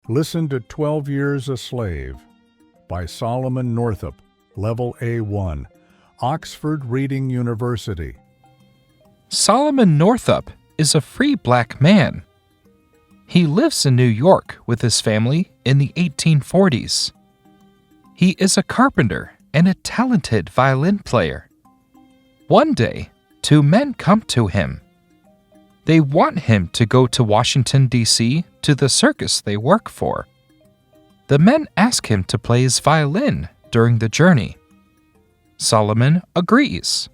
Listen to 12 Years a Slave by Solomon Northup, Level A1, Oxford Reading University. Solomon Northup is a free black man. He lives in New York with his family in the 1840s. He is a carpenter and a talented violin player. One day, two men come to him. They want him to go to Washington, D.C. to the circus they work for. The men ask him to play his violin during the journey. Solomon agrees.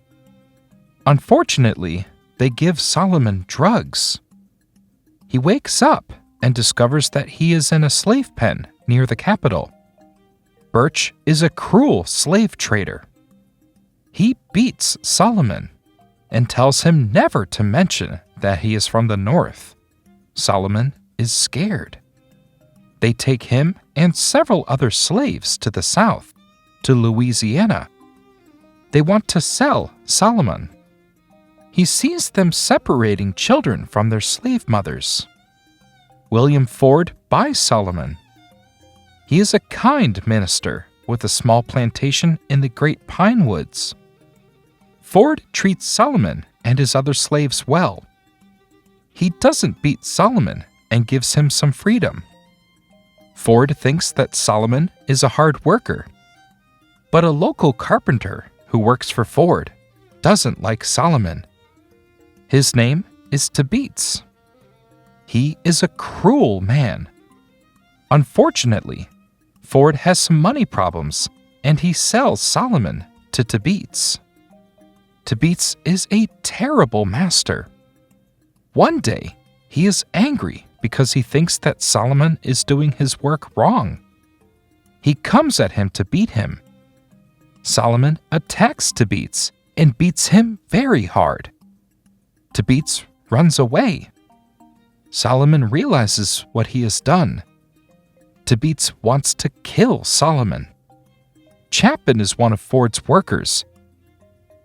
Unfortunately, they give Solomon drugs. He wakes up and discovers that he is in a slave pen near the capital. Birch is a cruel slave trader. He beats Solomon and tells him never to mention that he is from the north. Solomon is scared. They take him and several other slaves to the south, to Louisiana. They want to sell Solomon. He sees them separating children from their slave mothers. William Ford buys Solomon. He is a kind minister with a small plantation in the Great Pine Woods. Ford treats Solomon and his other slaves well. He doesn't beat Solomon and gives him some freedom. Ford thinks that Solomon is a hard worker. But a local carpenter who works for Ford doesn't like Solomon. His name is Tibeats. He is a cruel man. Unfortunately, Ford has some money problems and he sells Solomon to Tibeats. Tibeats is a terrible master. One day, he is angry because he thinks that Solomon is doing his work wrong. He comes at him to beat him. Solomon attacks Tibeats and beats him very hard. Tibeats runs away. Solomon realizes what he has done. Tibeats wants to kill Solomon. Chapin is one of Ford's workers.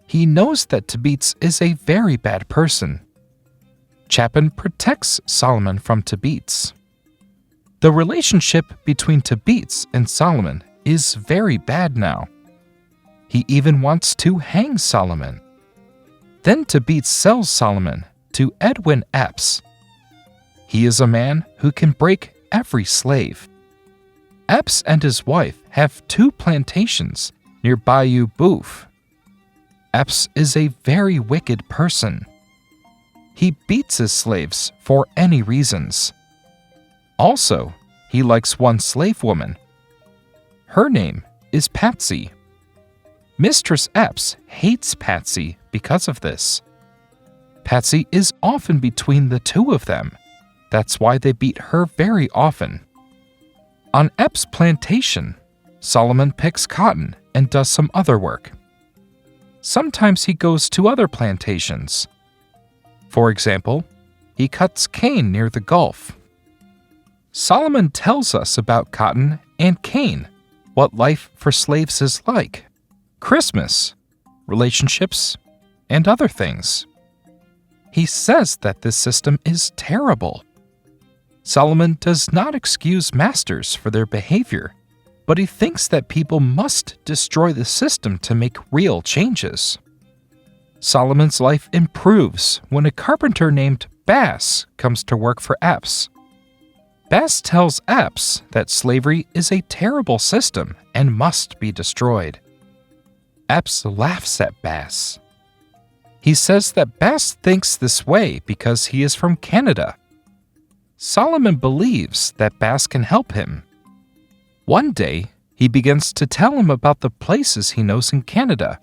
He knows that Tibeats is a very bad person. Chapin protects Solomon from Tibeats. The relationship between Tibeats and Solomon is very bad now. He even wants to hang Solomon. Then Tibeats sells Solomon to Edwin Epps. He is a man who can break every slave. Epps and his wife have 2 plantations near Bayou Boeuf. Epps is a very wicked person. He beats his slaves for any reasons. Also, he likes one slave woman. Her name is Patsy. Mistress Epps hates Patsy because of this. Patsy is often between the two of them. That's why they beat her very often. On Epps' plantation, Solomon picks cotton and does some other work. Sometimes he goes to other plantations. For example, he cuts cane near the Gulf. Solomon tells us about cotton and cane, what life for slaves is like, Christmas, relationships, and other things. He says that this system is terrible. Solomon does not excuse masters for their behavior, but he thinks that people must destroy the system to make real changes. Solomon's life improves when a carpenter named Bass comes to work for Epps. Bass tells Epps that slavery is a terrible system and must be destroyed. Epps laughs at Bass. He says that Bass thinks this way because he is from Canada. Solomon believes that Bass can help him. One day, he begins to tell him about the places he knows in Canada.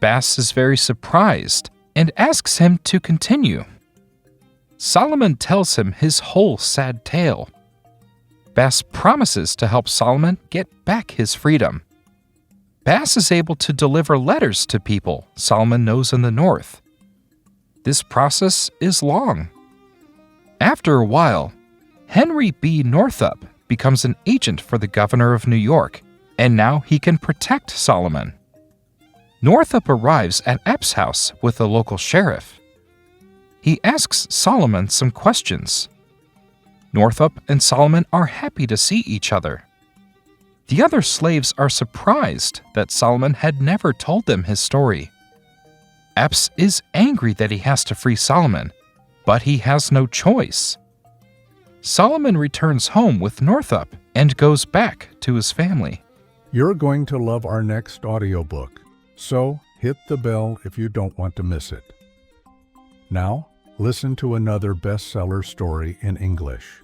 Bass is very surprised and asks him to continue. Solomon tells him his whole sad tale. Bass promises to help Solomon get back his freedom. Bass is able to deliver letters to people Solomon knows in the north. This process is long. After a while, Henry B. Northup becomes an agent for the governor of New York, and now he can protect Solomon. Northup arrives at Epps' house with the local sheriff. He asks Solomon some questions. Northup and Solomon are happy to see each other. The other slaves are surprised that Solomon had never told them his story. Epps is angry that he has to free Solomon, but he has no choice. Solomon returns home with Northup and goes back to his family. You're going to love our next audiobook, so hit the bell if you don't want to miss it. Now, listen to another bestseller story in English.